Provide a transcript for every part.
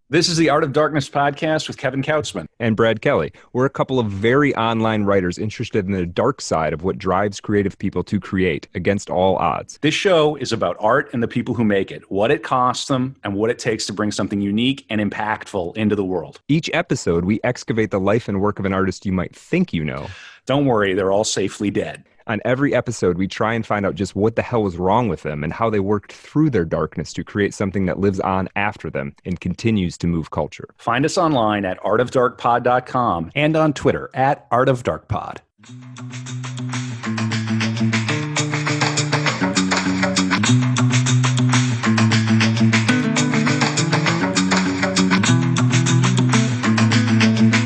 This is the Art of Darkness podcast with Kevin Kautzman. And Brad Kelly. We're a couple of very online writers interested in the dark side of what drives creative people to create against all odds. This show is about art and the people who make it, what it costs them, and what it takes to bring something unique and impactful into the world. Each episode, we excavate the life and work of an artist you might think you know. Don't worry, they're all safely dead. On every episode, we try and find out just what the hell was wrong with them and how they worked through their darkness to create something that lives on after them and continues to move culture. Find us online at artofdarkpod.com and on Twitter at artofdarkpod.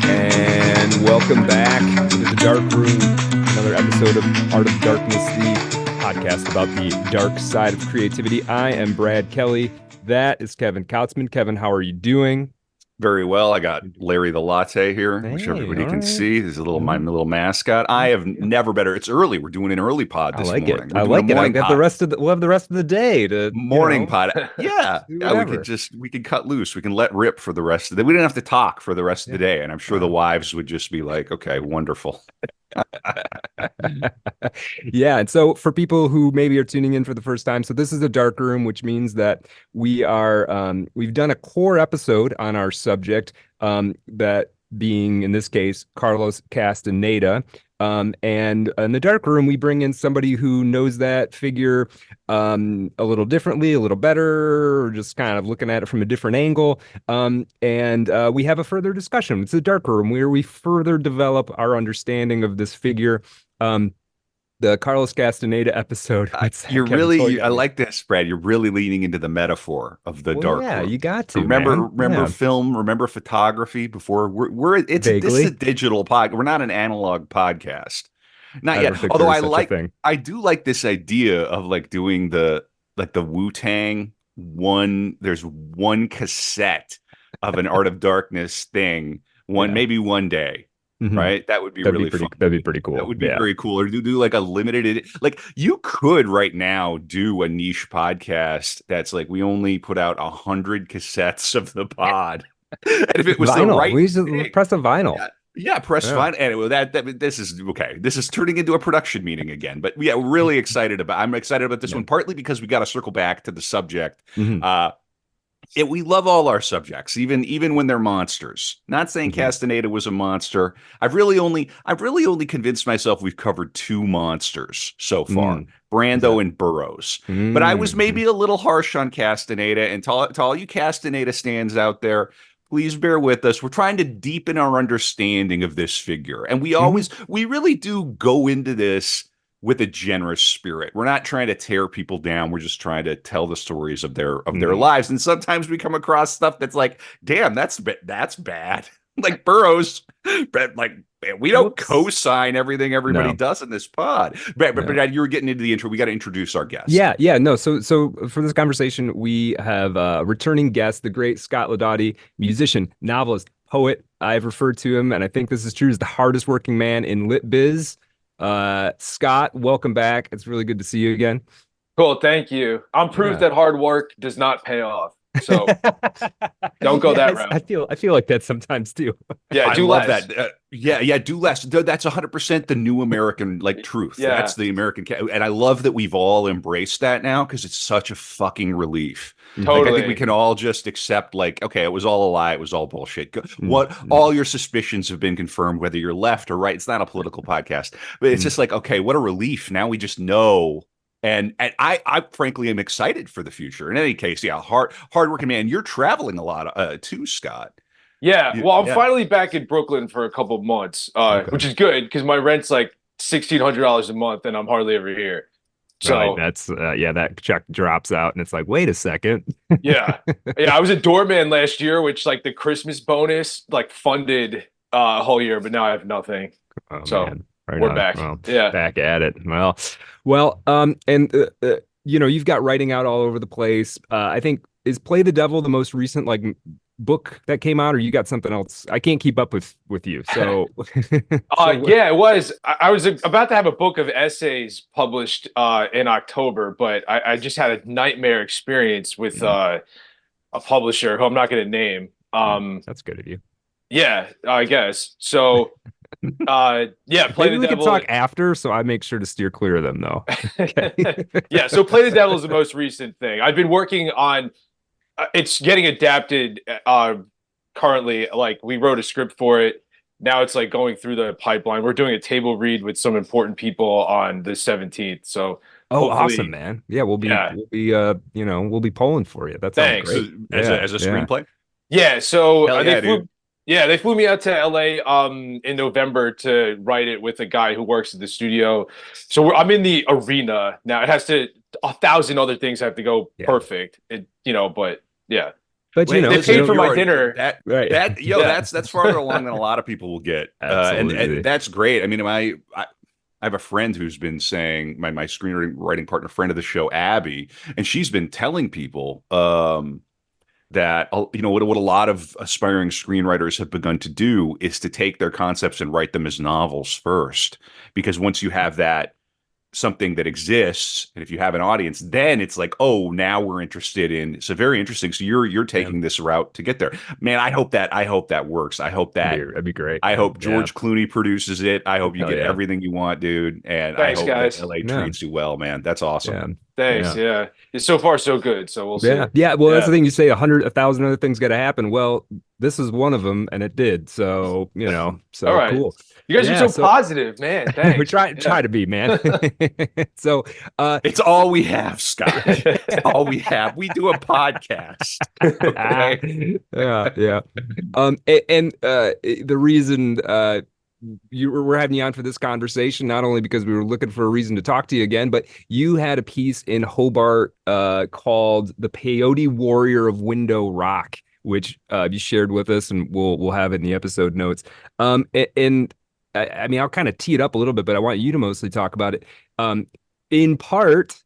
And welcome back to the Dark Room. Another episode of Art of Darkness, the podcast about the dark side of creativity. I am Brad Kelly. That is Kevin Kautzman. Kevin, how are you doing? Very well. I got Larry the Latte here, which everybody can see. This is my little mascot. I have never better. It's early. We're doing an early pod this morning. I like it. I got the rest of we'll have the rest of the day to morning pod. Yeah. We could cut loose. We can let rip for the rest of the day. We didn't have to talk for the rest of the day. And I'm sure the wives would just be like, okay, wonderful. Yeah. And so for people who maybe are tuning in for the first time, so this is a dark room, which means that we've done a core episode on our subject, that being in this case Carlos Castaneda. And in the dark room, we bring in somebody who knows that figure a little differently, a little better, or just kind of looking at it from a different angle. And we have a further discussion. It's a dark room where we further develop our understanding of this figure. The Carlos Castaneda episode. I like this, Brad. You're really leaning into the metaphor of the dark room. Yeah, you got to. Remember film, remember photography before this is a digital podcast. We're not an analog podcast. Not yet. Although I do like this idea of like doing the Wu-Tang there's one cassette of an Art of Darkness thing, maybe one day. Mm-hmm. Right, that would be fun. That'd be pretty cool. That would be very cool. Or do like a limited, like you could right now do a niche podcast that's like we only put out 100 cassettes of the pod, and if it was vinyl, the right, we just press a vinyl. Press vinyl. Anyway, this is okay. This is turning into a production meeting again. But yeah, really excited about. I'm excited about this one partly because we got to circle back to the subject. Mm-hmm. We love all our subjects, even when they're monsters. Not saying Castaneda was a monster. I've really only convinced myself we've covered 2 monsters so far, Brando and Burroughs. But I was maybe a little harsh on Castaneda. And to all you Castaneda stands out there, please bear with us. We're trying to deepen our understanding of this figure. And we really do go into this with a generous spirit. We're not trying to tear people down. We're just trying to tell the stories of their lives. And sometimes we come across stuff that's like, damn, that's bad. Like Burroughs, but like we don't co-sign everything everybody does in this pod. But you were getting into the intro. We got to introduce our guest. Yeah. No. So for this conversation, we have a returning guest, the great Scott Laudati, musician, novelist, poet. I've referred to him, and I think this is true, as the hardest working man in lit biz. Scott, welcome back. It's really good to see you again. Cool, thank you. I'm proof that hard work does not pay off. So don't go that route. I feel like that sometimes too. Yeah, do less. Love that. Do less. That's 100% the new American truth. Yeah. That's the American, and I love that we've all embraced that now because it's such a fucking relief. Totally. Like, I think we can all just accept, like, okay, it was all a lie. It was all bullshit. All your suspicions have been confirmed, whether you're left or right. It's not a political podcast, but it's just like, okay, what a relief. Now we just know. And I frankly am excited for the future. In any case, hardworking man. You're traveling a lot too, Scott. Yeah. Well, I'm finally back in Brooklyn for a couple of months, which is good because my rent's like $1,600 a month, and I'm hardly ever here. So right, that's that check drops out, and it's like, wait a second. yeah. I was a doorman last year, which like the Christmas bonus like funded a whole year, but now I have nothing. Oh, so. Man. We're back. Well, back at it. Well, and you've got writing out all over the place. I think is Play the Devil the most recent book that came out, or you got something else? I can't keep up with you. So, yeah, it was. I was about to have a book of essays published in October, but I just had a nightmare experience with a publisher who I'm not going to name. That's good of you. Yeah, I guess. So, yeah, Play Maybe the we can Devil. talk after, so I make sure to steer clear of them, though. Okay. Yeah, so Play the Devil is the most recent thing. I've been working on. It's getting adapted currently. Like we wrote a script for it. Now it's like going through the pipeline. We're doing a table read with some important people on the 17th. So Oh, awesome, hopefully, man. Yeah, yeah. we'll be pulling for you. That sounds Thanks. great. As Yeah, a yeah. screenplay. Yeah, so Hell they yeah, flew. dude. Yeah, they flew me out to LA in November to write it with a guy who works at the studio. So I'm in the arena now. It has to 1,000 other things have to go Yeah. perfect. But yeah, But Wait, they listen, paid for you my are- dinner. right. Yeah. that's farther along than a lot of people will get. Absolutely. And that's great. I mean, I have a friend who's been saying my screenwriting partner, friend of the show, Abby, and she's been telling people that what a lot of aspiring screenwriters have begun to do is to take their concepts and write them as novels first, because once you have that something that exists, and if you have an audience, then it's like, oh, now we're interested in. So very interesting. So you're taking this route to get there, man. I hope that works. That'd be great. I hope Yeah. George Clooney produces it. I hope you Hell get yeah. everything you want, dude. And I Thanks, hope guys. that LA Yeah. treats you well, man. That's awesome. Yeah. Thanks. Yeah. It's so far so good. So we'll see. Yeah. Yeah. Well, that's the thing. You say 1,000 other things got to happen. Well, this is one of them, and it did. So, so All right. cool. You guys Yeah, are so positive, man. Thanks. We try to be, man. So, It's all we have, Scott. It's all we have. We do a podcast. Okay. yeah. The reason we're having you on for this conversation, not only because we were looking for a reason to talk to you again, but you had a piece in Hobart called "The Peyote Warrior of Window Rock," which you shared with us, and we'll have it in the episode notes. And I mean, I'll kind of tee it up a little bit, but I want you to mostly talk about it. In part,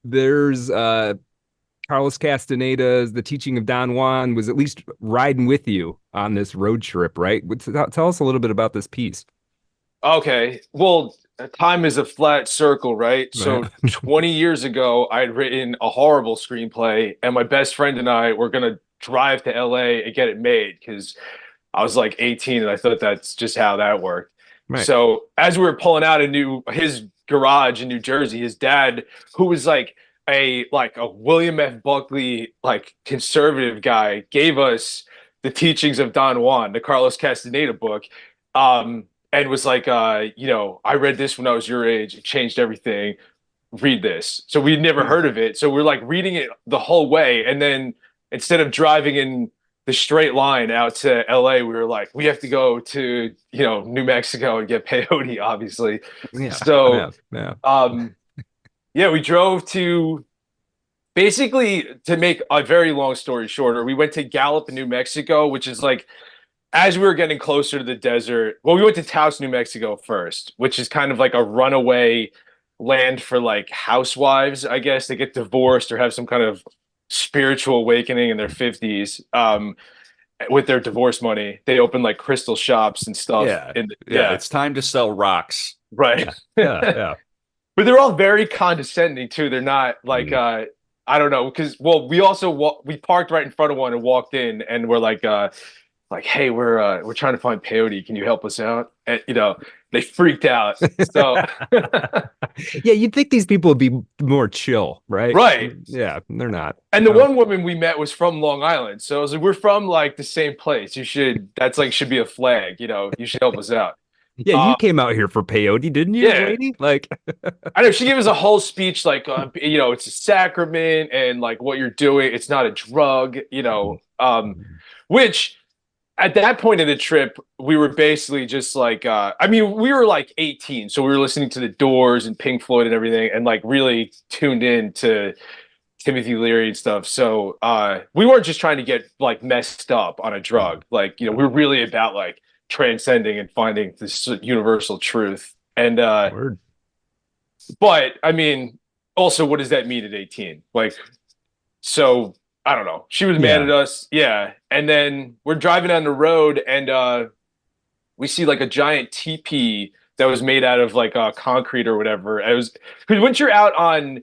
there's Carlos Castaneda's The Teaching of Don Juan was at least riding with you on this road trip, right? Tell us a little bit about this piece. Okay. Well, time is a flat circle, right? So 20 years ago, I had written a horrible screenplay, and my best friend and I were going to drive to LA and get it made because I was like 18 and I thought that's just how that worked. Right. So as we were pulling out his garage in New Jersey, his dad, who was like a William F. Buckley conservative guy, gave us The Teachings of Don Juan, the Carlos Castaneda book, and was like, I read this when I was your age. It changed everything. Read this. So we'd never heard of it. So we're like reading it the whole way, and then instead of driving in the straight line out to LA, we were like, we have to go to New Mexico and get peyote, obviously. Yeah. So yeah. We drove to, basically, to make a very long story shorter, we went to Gallup in New Mexico, which is like, as we were getting closer to the desert, well, we went to Taos, New Mexico first, which is kind of like a runaway land for like housewives, I guess. They get divorced or have some kind of spiritual awakening in their 50s. With their divorce money, they open like crystal shops and stuff. Yeah. It's time to sell rocks. Right. Yeah. But they're all very condescending too. They're not like I don't know, because we parked right in front of one and walked in, and we're like, hey, we're trying to find peyote. Can you help us out? And they freaked out. So yeah, you'd think these people would be more chill, right? Right. Yeah, they're not. And the one woman we met was from Long Island. So I was like, we're from like the same place. That's like should be a flag, you should help us out. Yeah, you came out here for peyote, didn't you, lady? Like, I know she gave us a whole speech, like, it's a sacrament, and like what you're doing, it's not a drug, which at that point in the trip, we were basically just like, we were like 18, so we were listening to the Doors and Pink Floyd and everything, and like really tuned in to Timothy Leary and stuff. So we weren't just trying to get like messed up on a drug. Like, we were really about like transcending and finding this universal truth. And but I mean, also, what does that mean at 18? Like, so I don't know. She was mad at us. Yeah. And then we're driving down the road, and we see like a giant teepee that was made out of like concrete or whatever. It was, because once you're out on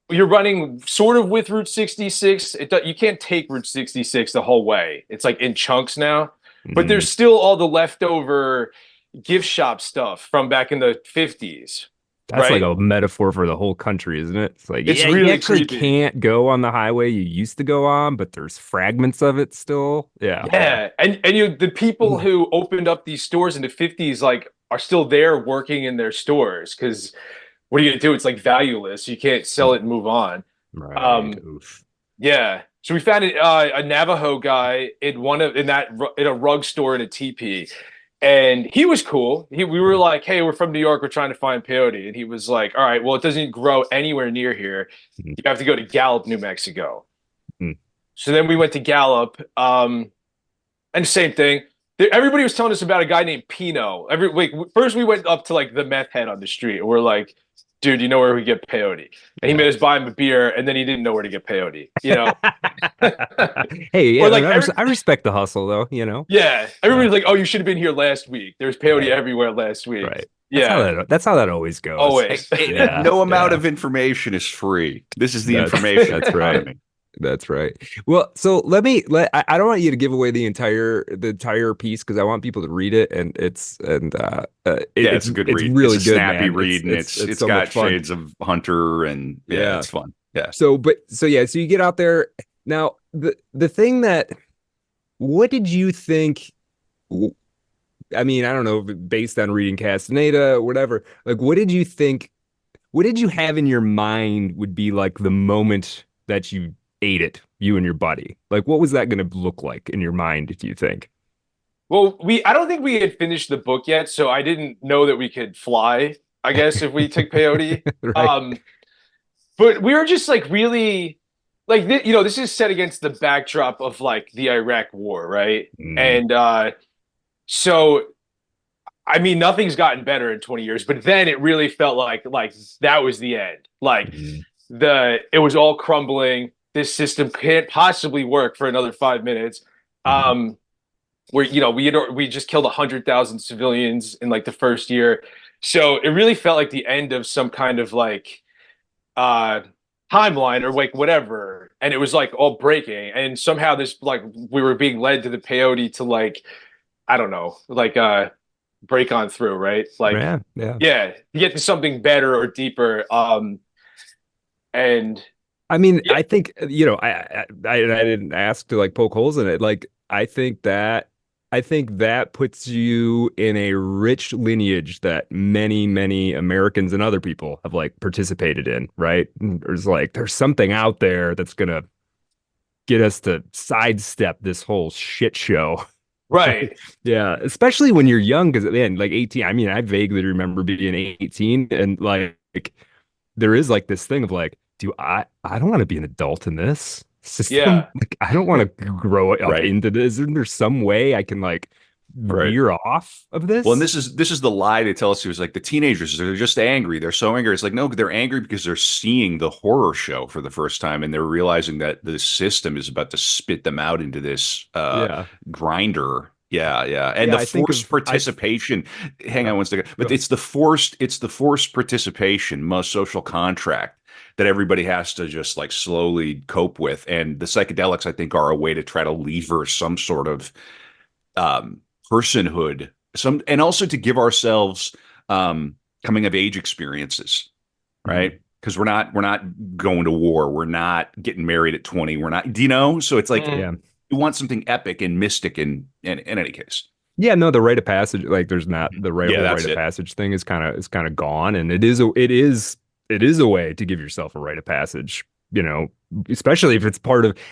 you're running sort of with Route 66. You can't take Route 66 the whole way. It's like in chunks now, but there's still all the leftover gift shop stuff from back in the 50s. That's like Right? a metaphor for the whole country, isn't it? It's like, It's yeah, you really actually creepy. can't go on the highway you used to go on, but there's fragments of it still. Yeah. Yeah, and the people who opened up these stores in the 50s like are still there working in their stores because what are you gonna do? It's like valueless. You can't sell it and move on. Right. Um, Oof. yeah. So we found a Navajo guy in a rug store in a teepee, and he was cool. We were like, "Hey, we're from New York. We're trying to find peyote," and he was like, "All right, well, it doesn't grow anywhere near here. Mhm. You have to go to Gallup, New Mexico." Mhm. So then we went to Gallup, and same thing. Everybody was telling us about a guy named Pino. Every week, first we went up to like the meth head on the street, and we're like, "Dude, you know where we get peyote?" And he made us buy him a beer, and then he didn't know where to get peyote. You know, Hey, yeah, or like I respect the hustle though, you know. yeah, everybody's like, "Oh, you should have been here last week. There's peyote Right. everywhere last week." Right. Yeah, That's how that always goes. always. Yeah. No amount Yeah. of information is free. This is the That's information that's right. economy. That's right. Well, so I don't want you to give away the entire piece because I want people to read it and It's a good it's read. really It's a good, snappy man. read, and It's it's so much got fun. shades of Hunter, and Yeah. it's fun. Yeah. So you get out there. Now the thing that what did you think? I mean, I don't know, based on reading Castaneda or whatever, like what did you think? What did you have in your mind would be like the moment that you ate it, you and your buddy? Like, what was that going to look like in your mind, do you think? Well, I don't think we had finished the book yet, so I didn't know that we could fly, I guess, if we took peyote. Right. Um, but we were just like really like this is set against the backdrop of like the Iraq war, right? Mm, And so I mean nothing's gotten better in 20 years, but then it really felt like that was the end. Like mm, it was all crumbling. This system can't possibly work for another 5 minutes. mhm, Where we just killed 100,000 civilians in like the first year, so it really felt like the end of some kind of like uh timeline or like whatever, and it was like all breaking, and somehow this like we were being led to the peyote to like I don't know like break on through, right? Like yeah, yeah. yeah, to get to something better or deeper. And I mean, yeah, I think, I didn't ask to like poke holes in it. Like, I think that puts you in a rich lineage that many, many Americans and other people have like participated in, right? There's something out there that's gonna get us to sidestep this whole shit show. right. Yeah, especially when you're young, because then like 18, I mean, I vaguely remember being 18 and like there is like this thing of like, I don't want to be an adult in this system. Yeah, Like, I don't want to grow up Right. into this. Isn't there some way I can like Right. veer off of this? Well, and this is the lie they tell us. It was like the teenagers, they're just angry. They're so angry. It's like, no, they're angry because they're seeing the horror show for the first time, and they're realizing that the system is about to spit them out into this Yeah. grinder. Yeah, yeah. And Yeah, the I think forced participation. Hang yeah, on one second. go But ahead. it's the forced participation, most social contract that everybody has to just like slowly cope with. And the psychedelics, I think, are a way to try to lever some sort of personhood, and also to give ourselves coming of age experiences, Mhm. right? Because we're not going to war, we're not getting married at 20, we're not, do you know? So it's like Mm, Yeah. you want something epic and mystic in any case. Yeah, no, the rite of passage, like there's not Yeah, whole rite that's of it. passage thing is kind of gone. And it is a way to give yourself a rite of passage, especially if it's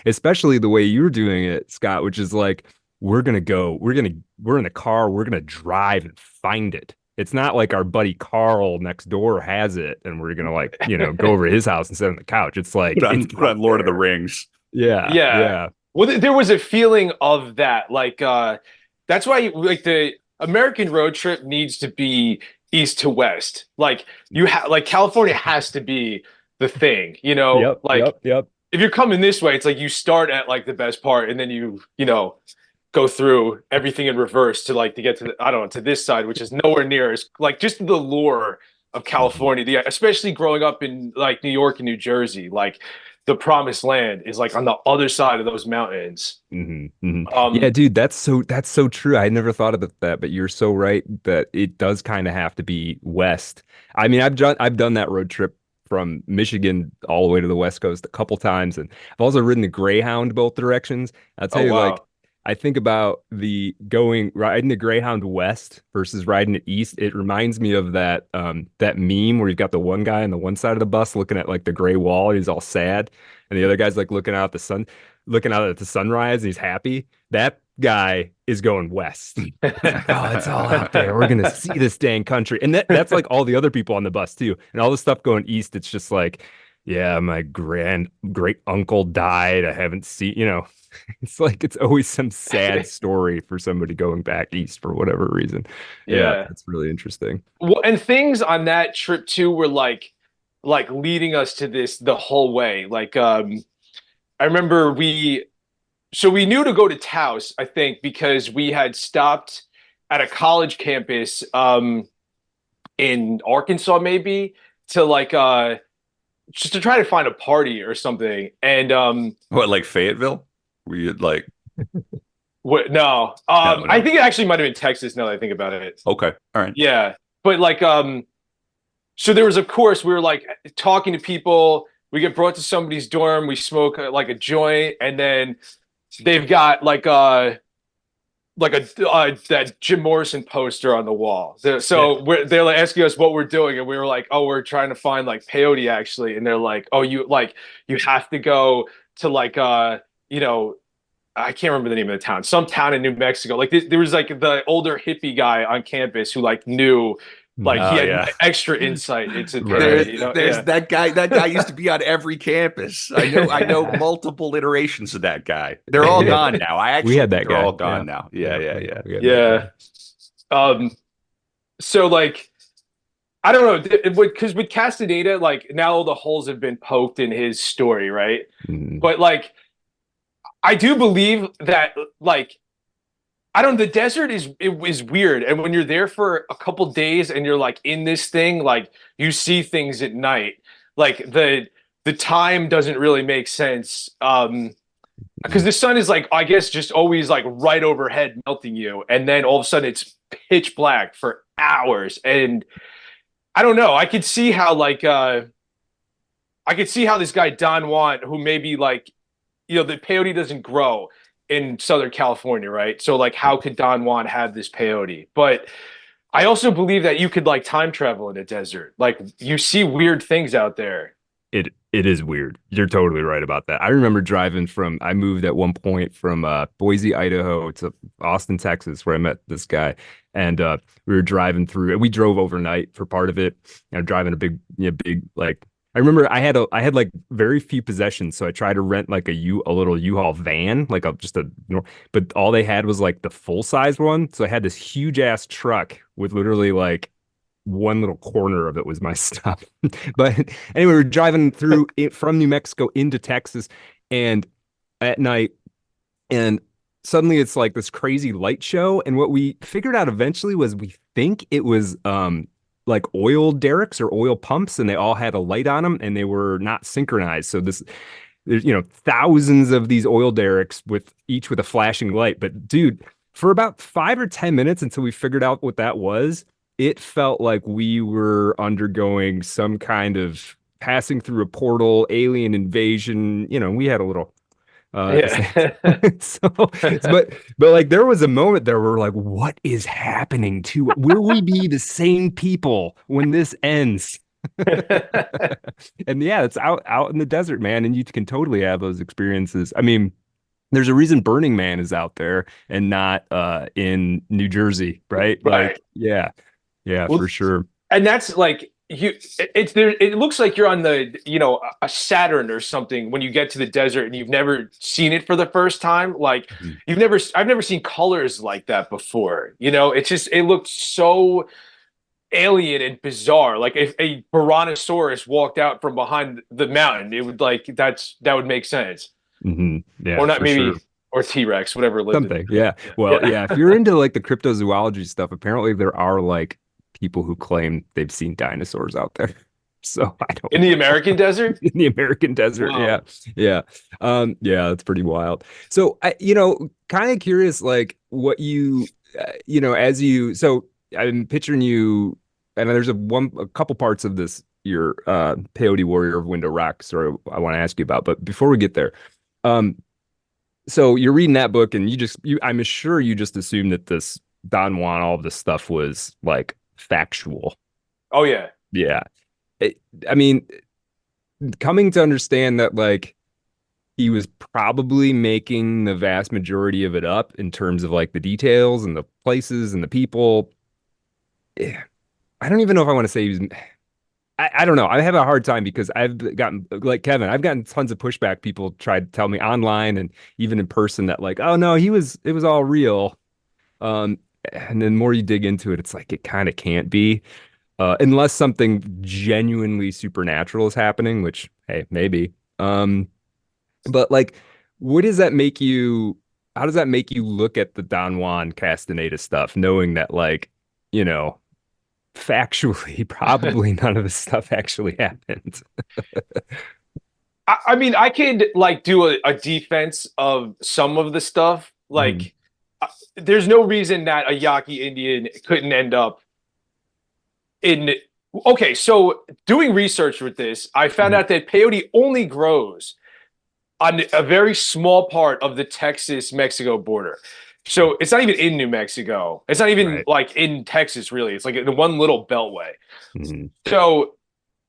especially the way you're doing it, Scott, which is like, we're in the car, we're gonna drive and find it. It's not like our buddy Carl next door has it and we're gonna like, go over to his house and sit on the couch. It's like, it's Put on out Lord of the there. Rings. Yeah, yeah. yeah. Well, there was a feeling of that. Like, that's why, like, the American road trip needs to be east to west. Like, like California has to be the thing, Yep, Like, yep, yep. if you're coming this way, it's like you start at like the best part, and then go through everything in reverse to like to get to I don't know, to this side, which is nowhere near as like just the lure of California, especially growing up in like New York and New Jersey, like the promised land is like on the other side of those mountains. Yeah, dude, that's so true. I never thought about that, but you're so right that it does kind of have to be west. I mean, I've done that road trip from Michigan all the way to the West Coast a couple times, and I've also ridden the Greyhound both directions. I'll tell you, like, Wow. I think about riding the Greyhound west versus riding it east. It reminds me of that meme where you've got the one guy on the one side of the bus looking at like the gray wall, he's all sad, and the other guy's like looking out at the sunrise, and he's happy. That guy is going west. He's like, oh, it's all out there. We're gonna see this dang country. And that's like all the other people on the bus too. And all the stuff going east, it's just like, yeah, my great uncle died. I haven't seen, it's like it's always some sad story for somebody going back east for whatever reason. Yeah, that's really interesting. Well, and things on that trip too were like leading us to this the whole way. Like I remember we knew to go to Taos, I think, because we had stopped at a college campus in Arkansas, maybe, to like just to try to find a party or something. And What, like Fayetteville? Were you like what no. No. I think it actually might have been Texas now that I think about it. Okay. All right. Yeah. But like so there was, of course, we were like talking to people, we get brought to somebody's dorm, we smoke like a joint, and then they've got like that Jim Morrison poster on the wall. They're like asking us what we're doing, and we were like, oh, we're trying to find like peyote actually. And they're like, oh, you have to go to like I can't remember the name of the town, some town in New Mexico. Like there was like the older hippie guy on campus who like knew, like he had extra insight into there's that guy. That guy used to be on every campus. I know multiple iterations of that guy. They're all gone now. We had that they're guy. all gone now. Yeah. So like I don't know, because with Castaneda, like now all the holes have been poked in his story, right? But like I do believe that like I don't know, the desert is weird. And when you're there for a couple days and you're like in this thing, like you see things at night, like the time doesn't really make sense. Because the sun is like, I guess, just always like right overhead melting you. And then all of a sudden it's pitch black for hours. And I don't know. I could see how this guy Don Juan, who maybe like, the peyote doesn't grow in Southern California, right? So like, how could Don Juan have this peyote? But I also believe that you could like time travel in a desert. Like you see weird things out there. It is weird. You're totally right about that. I remember I moved at one point from Boise, Idaho to Austin, Texas, where I met this guy. And we were driving through, and we drove overnight for part of it. And driving a big, like, I remember I had like very few possessions, so I tried to rent like a little U-Haul van, like but all they had was like the full size one. So I had this huge ass truck with literally like one little corner of it was my stuff. But anyway, we're driving through it from New Mexico into Texas, and at night, and suddenly it's like this crazy light show. And what we figured out eventually was we think it was like oil derricks or oil pumps, and they all had a light on them, and they were not synchronized. So there's thousands of these oil derricks each with a flashing light. But dude, for about 5 or 10 minutes until we figured out what that was, it felt like we were undergoing some kind of passing through a portal, alien invasion. We had a little but like there was a moment there where we're like, what is happening to it? Will we be the same people when this ends? And yeah, it's out in the desert, man, and you can totally have those experiences. I mean, there's a reason Burning Man is out there and not in New Jersey, right? Right. Like, yeah, well, for sure. And that's like it looks like you're on a Saturn or something when you get to the desert and you've never seen it for the first time. Like I've never seen colors like that before. It looked so alien and bizarre. Like if a Brontosaurus walked out from behind the mountain, it would that would make sense. Yeah, or not, maybe sure. Or T-Rex, whatever. Something. Yeah. Well, yeah. If you're into like the cryptozoology stuff, apparently there are like people who claim they've seen dinosaurs out there. So I don't In the American desert? in the American desert. Wow. Yeah. Yeah, that's pretty wild. So kind of curious, like what you, so I'm picturing you, and there's a couple parts of this, your Peyote Warrior of Window Rock story I want to ask you about. But before we get there, so you're reading that book and I'm sure you just assumed that this Don Juan, all of this stuff was like factual. Oh yeah. Yeah. I mean, coming to understand that like he was probably making the vast majority of it up in terms of like the details and the places and the people. I don't even know if I want to say he was. I don't know. I have a hard time because I've gotten, like Kevin, I've gotten tons of pushback. People tried to tell me online and even in person that like, oh no, it was all real. And then the more you dig into it, it's like it kind of can't be. Unless something genuinely supernatural is happening, which, hey, maybe. But like, what does that make you? How does that make you look at the Don Juan Castaneda stuff, knowing that, like, factually, probably none of this stuff actually happened? I mean, I could like do a defense of some of the stuff. Like, there's no reason that a Yaqui Indian couldn't end up okay, so doing research with this, I found out that peyote only grows on a very small part of the Texas-Mexico border. So it's not even in New Mexico. It's not even like in Texas, really. It's like in one little beltway. So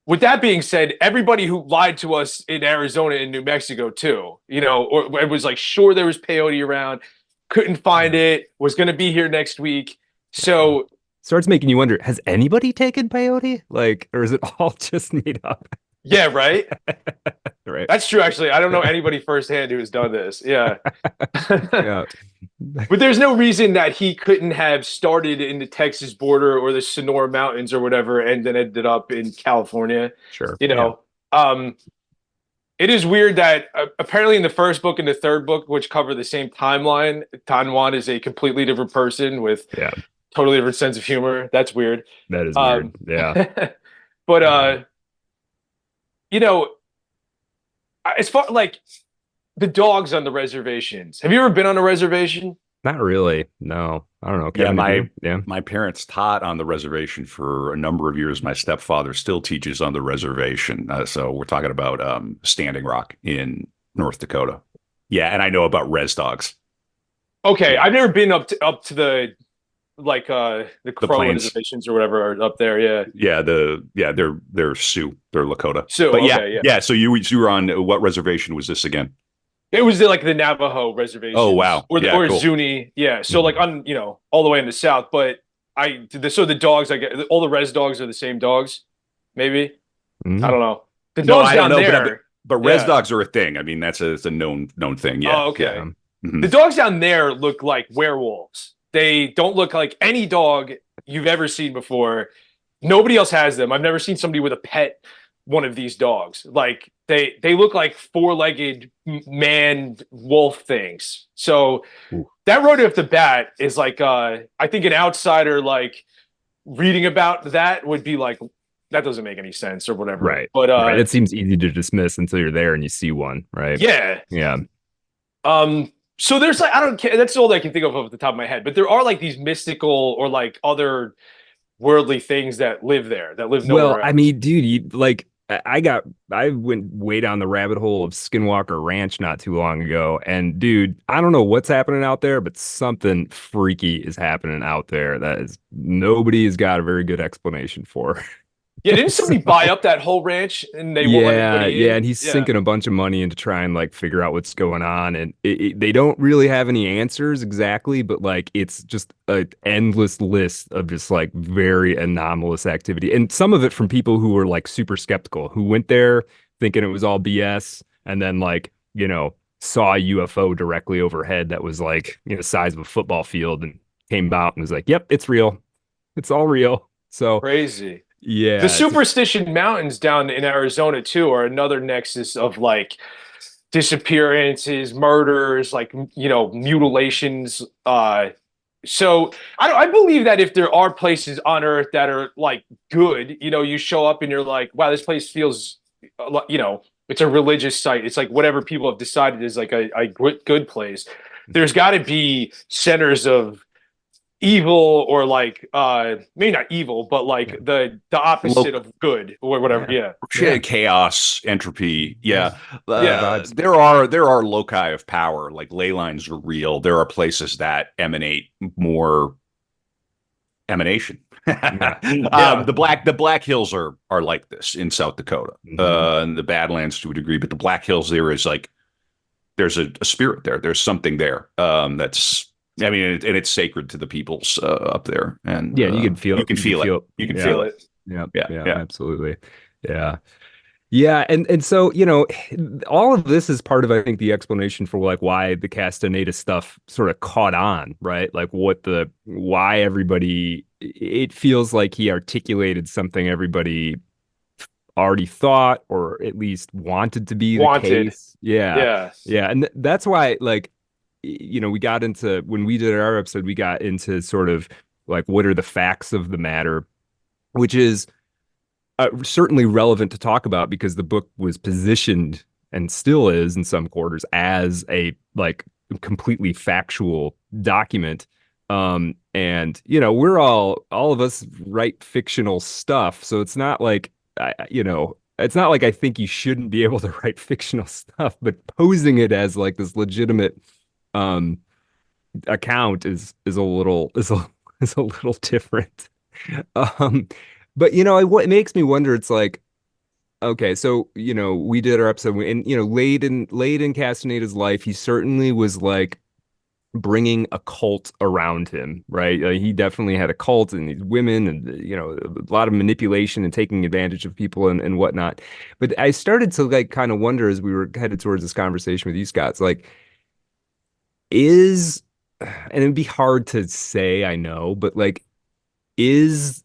with that being said, everybody who lied to us in Arizona and New Mexico too, or it was like, sure, there was peyote around, couldn't find it, was going to be here next week. So starts making you wonder, has anybody taken peyote? Like, or is it all just made up? Yeah, right? Right. That's true, actually. I don't know anybody firsthand who has done this. Yeah. Yeah. But there's no reason that he couldn't have started in the Texas border or the Sonora Mountains or whatever and then ended up in California. Sure. It is weird that apparently in the first book and the third book, which cover the same timeline, Don Juan is a completely different person with totally different sense of humor. That's weird. That is weird. Yeah. But as far like the dogs on the reservations. Have you ever been on a reservation? Not really. No. I don't know. Kevin, my parents taught on the reservation for a number of years. My stepfather still teaches on the reservation. So we're talking about Standing Rock in North Dakota. Yeah, and I know about res dogs. Okay, I've never been up to the like the Crow reservations or whatever are up there. They're Sioux. They're Lakota. Sioux. But okay. So you were on what reservation was this again? It was like the Navajo reservation. Oh wow. Or cool. Zuni. Yeah. So like on all the way in the south. But the dogs all the res dogs are the same dogs. Maybe I don't know. The dogs down there. But res dogs are a thing. I mean it's a known thing. Yeah. Oh, okay. The dogs down there look like werewolves. They don't look like any dog you've ever seen before. Nobody else has them. I've never seen somebody with a pet one of these dogs. Like they look like four-legged man wolf things. So that right off the bat is like I think an outsider like reading about that would be like, that doesn't make any sense or whatever. Right. But it seems easy to dismiss until you're there and you see one, right? Yeah. Yeah. So there's like, I don't care. That's all I can think of off the top of my head. But there are like these mystical or like other worldly things that live there, that live nowhere else. I mean, dude, I went way down the rabbit hole of Skinwalker Ranch not too long ago. And dude, I don't know what's happening out there, but something freaky is happening out there that is nobody has got a very good explanation for. Yeah, didn't somebody buy up that whole ranch and they won't let anybody in? Yeah, and he's sinking a bunch of money into try and like figure out what's going on, and they don't really have any answers exactly, but like it's just an endless list of just like very anomalous activity, and some of it from people who were like super skeptical, who went there thinking it was all BS, and then like saw a UFO directly overhead that was like the size of a football field, and came out and was like, "Yep, it's real, it's all real." So crazy. Yeah, the Superstition Mountains down in Arizona too are another nexus of like disappearances, murders, like mutilations. So I believe that if there are places on Earth that are like good, you show up and you're like, wow, this place feels, it's a religious site. It's like whatever people have decided is like a good place. There's got to be centers of evil or like maybe not evil, but like the opposite of good or whatever. Yeah. Chaos, entropy. Yeah. Vibes. There are loci of power, like ley lines are real. There are places that emanate more emanation. The Black Hills are like this in South Dakota. And the Badlands to a degree, but the Black Hills, there's a spirit there. There's something there. That's, I mean, and it's sacred to the peoples up there. And you can feel it. You can feel it. You can feel it. Yeah, absolutely. Yeah. Yeah, and so, all of this is part of, I think, the explanation for like why the Castaneda stuff sort of caught on, right? Like why everybody, it feels like he articulated something everybody already thought or at least wanted to be the case. Yeah. And that's why, like, we got into, when we did our episode, we got into sort of like, what are the facts of the matter, which is certainly relevant to talk about because the book was positioned and still is in some quarters as a like completely factual document. And we're all of us write fictional stuff, so it's not like it's not like I think you shouldn't be able to write fictional stuff, but posing it as like this legitimate account is a little different. But what makes me wonder, it's like, okay, so we did our episode, and late in Castaneda's life, he certainly was like bringing a cult around him, right? He definitely had a cult and these women and a lot of manipulation and taking advantage of people and whatnot. But I started to like kind of wonder as we were headed towards this conversation with you, Scott, it's like, and it'd be hard to say, I know, but like, is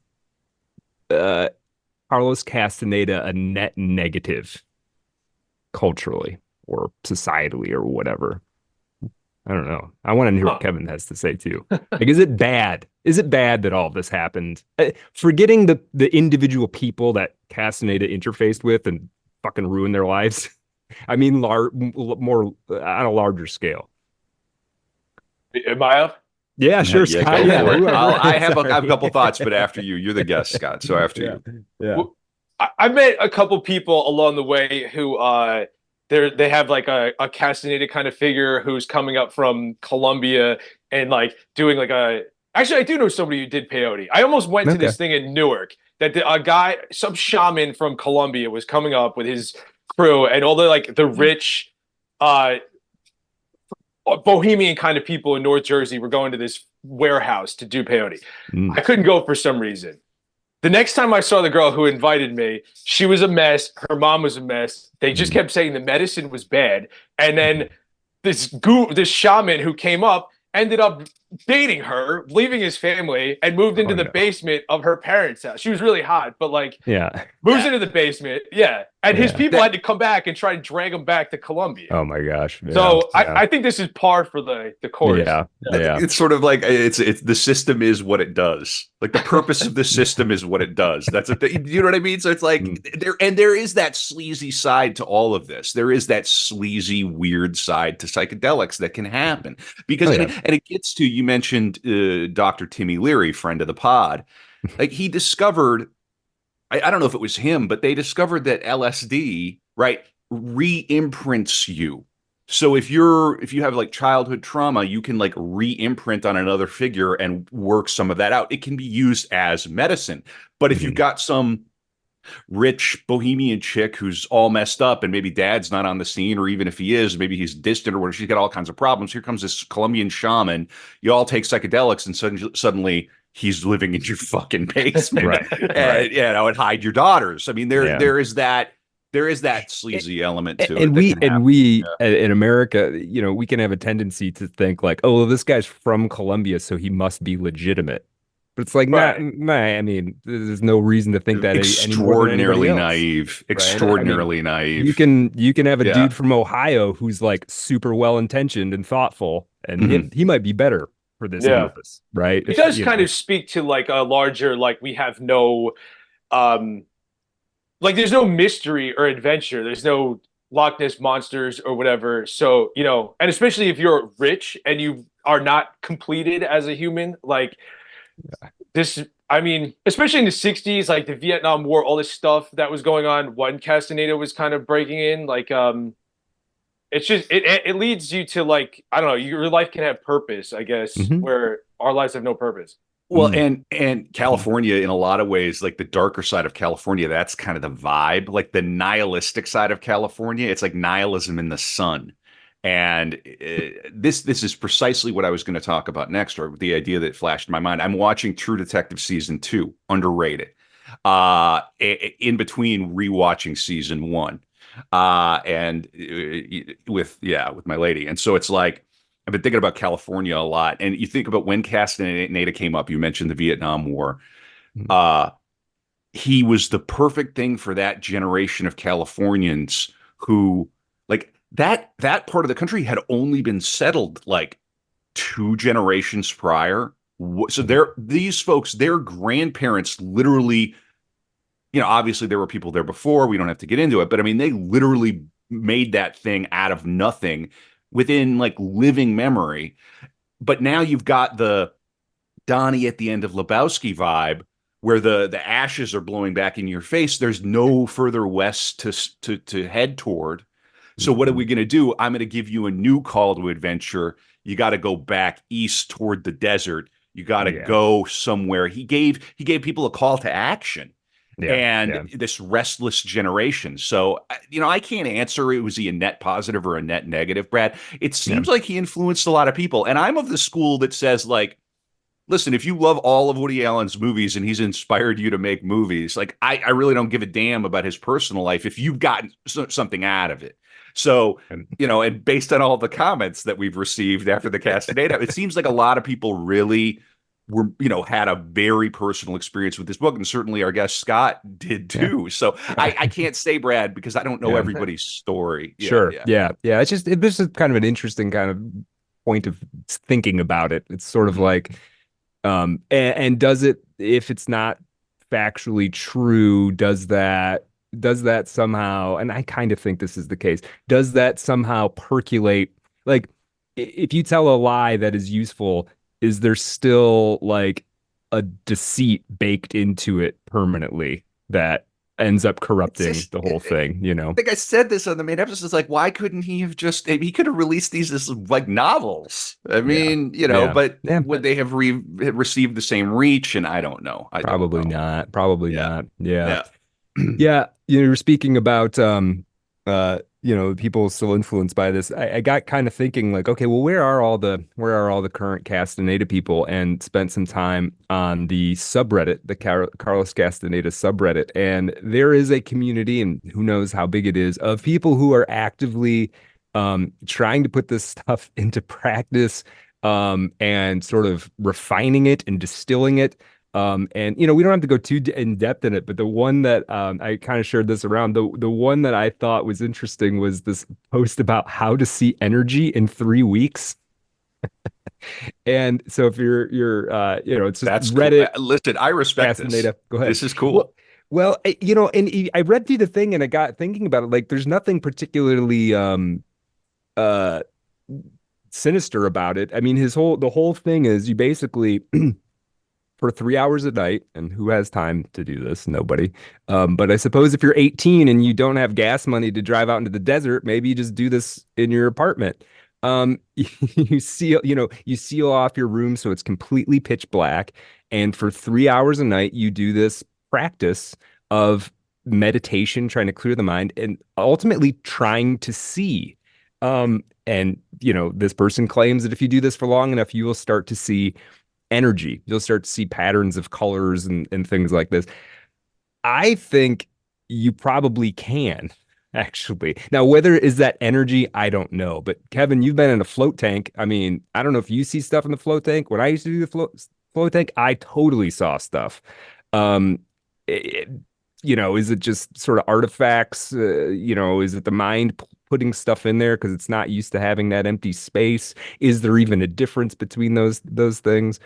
Carlos Castaneda a net negative culturally or societally or whatever? I don't know. I want to hear what Kevin has to say too. Like, is it bad? Is it bad that all of this happened? Forgetting the individual people that Castaneda interfaced with and fucking ruined their lives. I mean, more on a larger scale. Am I up? Yeah, sure, Yeah, Scott. I have a couple thoughts, but after you, you're the guest, Scott. So after you. Yeah. Well, I met a couple people along the way who they have like a Castaneda kind of figure who's coming up from Colombia and like doing like actually I do know somebody who did peyote. I almost went to this thing in Newark that a guy, some shaman from Colombia was coming up with his crew and all the rich bohemian kind of people in North Jersey were going to this warehouse to do peyote. I couldn't go for some reason. The next time I saw the girl who invited me, she was a mess. Her mom was a mess. They just kept saying the medicine was bad. And then this shaman who came up ended up dating her, leaving his family, and moved into the basement of her parents' house. She was really hot, but moves into the basement. Yeah. And his people had to come back and try to drag him back to Colombia. Oh my gosh. Yeah. So I think this is par for the course. Yeah. It's sort of like it's the system is what it does. Like the purpose of the system is what it does. That's you know what I mean? So it's like there is that sleazy side to all of this. There is that sleazy, weird side to psychedelics that can happen. Because and it gets to, you mentioned Dr. Timmy Leary, friend of the pod. Like he discovered, I don't know if it was him, but they discovered that LSD, right, re-imprints you. So if you have like childhood trauma, you can like re-imprint on another figure and work some of that out. It can be used as medicine. But if you've got some rich bohemian chick who's all messed up and maybe dad's not on the scene, or even if he is, maybe he's distant or whatever, she's got all kinds of problems. Here comes this Colombian shaman. You all take psychedelics and suddenly he's living in your fucking basement, and hide your daughters. I mean, there is that sleazy element to it. And we in America, we can have a tendency to think like, oh, well, this guy's from Colombia, so he must be legitimate. But it's like, nah, I mean, there's no reason to think that extraordinarily naive. Extraordinarily naive. You can have a dude from Ohio who's like super well intentioned and thoughtful, and he might be better for this Yeah. purpose, right? It does kind of speak to like a larger, like we have no, like there's no mystery or adventure. There's no Loch Ness monsters or whatever. So, and especially if you're rich and you are not completed as a human, like this, I mean, especially in the 60s, like the Vietnam War, all this stuff that was going on when Castaneda was kind of breaking in, like, it's just, it leads you to like, I don't know, your life can have purpose, I guess, where our lives have no purpose. Well, and California, in a lot of ways, like the darker side of California, that's kind of the vibe. Like the nihilistic side of California, it's like nihilism in the sun. And this is precisely what I was going to talk about next, or the idea that flashed in my mind. I'm watching True Detective season 2, underrated. In between rewatching season 1, and with my lady, and so it's like, I've been thinking about California a lot, and you think about when Castaneda came up. You mentioned the Vietnam War. He was the perfect thing for that generation of Californians who, like, that part of the country had only been settled like 2 generations prior. So these folks, their grandparents literally, obviously there were people there before. We don't have to get into it, but I mean, they literally made that thing out of nothing within like living memory. But now you've got the Donnie at the end of Lebowski vibe, where the ashes are blowing back in your face. There's no further west to head toward. So what are we going to do? I'm going to give you a new call to adventure. You got to go back east toward the desert. You got to go somewhere. He gave people a call to action. This restless generation. So, I can't answer, was he a net positive or a net negative, Brad? It seems like he influenced a lot of people. And I'm of the school that says, like, listen, if you love all of Woody Allen's movies and he's inspired you to make movies, like, I really don't give a damn about his personal life if you've gotten something out of it. So, and based on all the comments that we've received after the Castaneda, it seems like a lot of people really were, had a very personal experience with this book. And certainly our guest Scott did too. Yeah. So I can't say, Brad, because I don't know everybody's story. Sure. Yeah. It's just, this is kind of an interesting kind of point of thinking about it. It's sort of like, and does it, if it's not factually true, does that somehow, and I kind of think this is the case, does that somehow percolate? Like, if you tell a lie that is useful, is there still like a deceit baked into it permanently that ends up corrupting the whole thing? I think I said this on the main episode. It's like, why couldn't he have he could have released these as like novels? I mean, but would they have received the same reach? And I don't know. Probably not. Probably not. Yeah. Yeah. You're speaking about, people still influenced by this. I got kind of thinking like, okay, well, where are all the current Castaneda people? And spent some time on the subreddit, the Carlos Castaneda subreddit. And there is a community, and who knows how big it is, of people who are actively trying to put this stuff into practice, and sort of refining it and distilling it. And we don't have to go too in depth in it, but the one that I kind of shared this around, the one that I thought was interesting was this post about how to see energy in 3 weeks. And so if you're it's just that's Reddit. Cool. Listen, I respect Castaneda. This. Go ahead. This is cool. Well, and I read through the thing and I got thinking about it. Like, there's nothing particularly sinister about it. I mean, the whole thing is you basically for 3 hours a night, and who has time to do this? Nobody. But I suppose if you're 18 and you don't have gas money to drive out into the desert, maybe you just do this in your apartment. You seal off your room so it's completely pitch black, and for 3 hours a night you do this practice of meditation, trying to clear the mind, and ultimately trying to see. And this person claims that if you do this for long enough, you will start to see energy. You'll start to see patterns of colors and things like this. I think you probably can, actually. Now, whether is that energy, I don't know. But Kevin, you've been in a float tank. I mean, I don't know if you see stuff in the float tank. When I used to do the float tank, I totally saw stuff. Is it just sort of artifacts? Is it the mind putting stuff in there because it's not used to having that empty space. Is there even a difference between those things?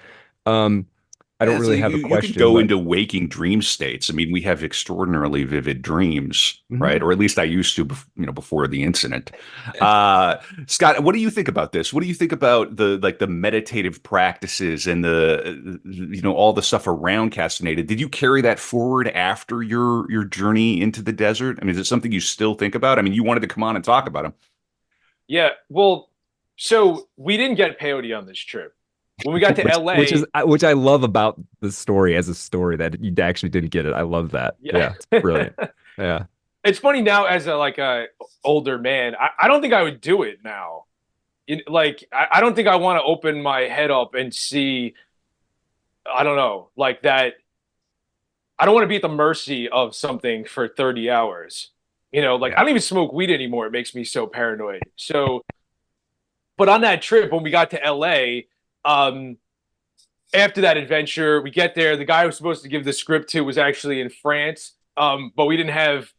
I don't Yeah, so really have a you could question, go but into waking dream states. I mean, we have extraordinarily vivid dreams, right? Mhm. Or at least I used to, before the incident. Scott, what do you think about this? What do you think about the meditative practices and all the stuff around Castaneda? Did you carry that forward after your journey into the desert? I mean, is it something you still think about? I mean, you wanted to come on and talk about them. Yeah, well, so we didn't get peyote on this trip. When we got to LA, which I love about the story as a story that you actually didn't get it. I love that. Yeah, it's brilliant. Yeah. It's funny now as a older man. I don't think I would do it now. I don't think I want to open my head up and see. I don't know, like that. I don't want to be at the mercy of something for 30 hours. I don't even smoke weed anymore. It makes me so paranoid. So, but on that trip when we got to LA, after that adventure, we get there. The guy who was supposed to give the script to was actually in France, but we didn't have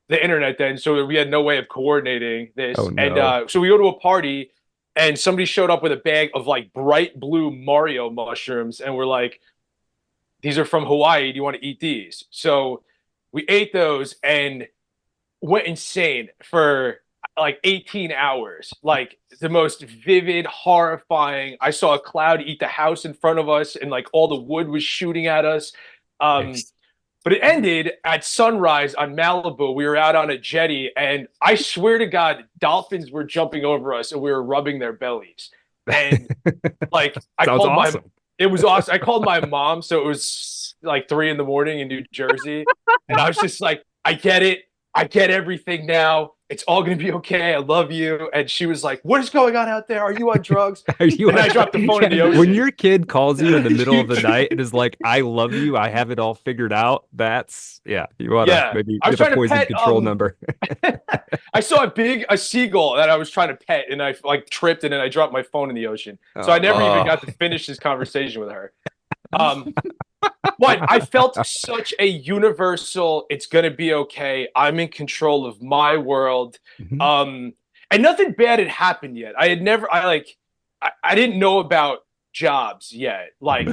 the internet then, so we had no way of coordinating this. Oh, no. And so we go to a party, and somebody showed up with a bag of like bright blue Mario mushrooms, and we're like, "These are from Hawaii. Do you want to eat these?" So we ate those and went insane for like 18 hours. Like the most vivid, horrifying. I saw a cloud eat the house in front of us, and like all the wood was shooting at us. But it ended at sunrise on Malibu. We were out on a jetty, and I swear to God, dolphins were jumping over us, and we were rubbing their bellies. And like I Sounds called awesome. it was awesome. I called my mom, so it was like 3 a.m. in New Jersey, and I was just like, I get it. I get everything now. It's all going to be okay. I love you. And she was like, what is going on out there? Are you on drugs? And I dropped the phone in the ocean. When your kid calls you in the middle of the night and is like, I love you, I have it all figured out. You want to maybe get a poison control number. I saw a seagull that I was trying to pet, and I like tripped, and then I dropped my phone in the ocean. So I never even got to finish this conversation with her. But I felt such a universal, it's going to be okay. I'm in control of my world. Mm-hmm. And nothing bad had happened yet. I didn't know about jobs yet. Like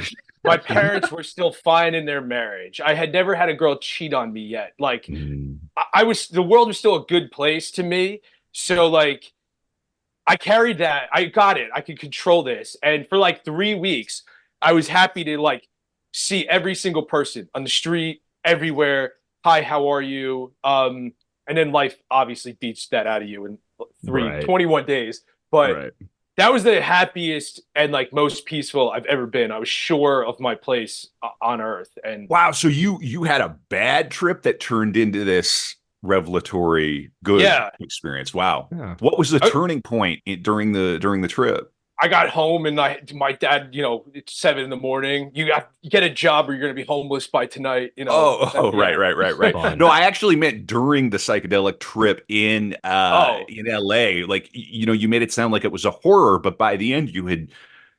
my parents were still fine in their marriage. I had never had a girl cheat on me yet. Like the world was still a good place to me. So like I carried that. I got it. I could control this. And for like 3 weeks, I was happy to like see every single person on the street, everywhere. Hi, how are you? And then life obviously beats that out of you in 21 days. But that was the happiest and like most peaceful I've ever been. I was sure of my place on Earth. And wow, so you had a bad trip that turned into this revelatory good experience. Wow. Yeah. What was the turning point during the trip? I got home and my dad, it's 7 a.m. You get a job or you're going to be homeless by tonight. Right. No, I actually meant during the psychedelic trip in LA. Like, you made it sound like it was a horror, but by the end you had